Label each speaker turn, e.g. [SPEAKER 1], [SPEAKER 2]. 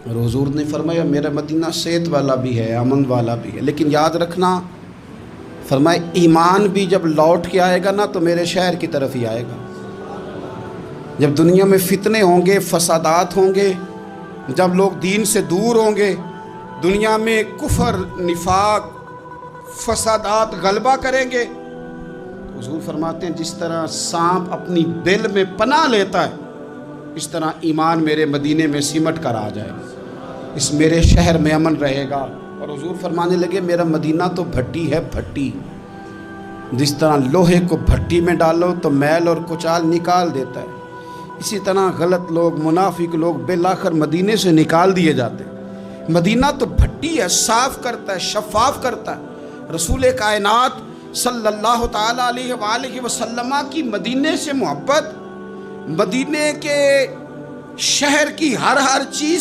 [SPEAKER 1] اور حضور نے فرمایا میرا مدینہ صحت والا بھی ہے، امن والا بھی ہے، لیکن یاد رکھنا فرمایا ایمان بھی جب لوٹ کے آئے گا نا تو میرے شہر کی طرف ہی آئے گا۔ جب دنیا میں فتنے ہوں گے، فسادات ہوں گے، جب لوگ دین سے دور ہوں گے، دنیا میں کفر، نفاق، فسادات غلبہ کریں گے، حضور فرماتے ہیں جس طرح سانپ اپنی بل میں پناہ لیتا ہے اس طرح ایمان میرے مدینے میں سمٹ کر آ جائے گا، اس میرے شہر میں امن رہے گا۔ اور حضور فرمانے لگے میرا مدینہ تو بھٹی ہے، بھٹی، جس طرح لوہے کو بھٹی میں ڈالو تو میل اور کچال نکال دیتا ہے، اسی طرح غلط لوگ، منافق لوگ بالآخر مدینے سے نکال دیے جاتے ہیں۔ مدینہ تو بھٹی ہے، صاف کرتا ہے، شفاف کرتا ہے۔ رسول کائنات صلی اللہ تعالیٰ علیہ وآلہ وسلم کی مدینے سے محبت، مدینے کے شہر کی ہر چیز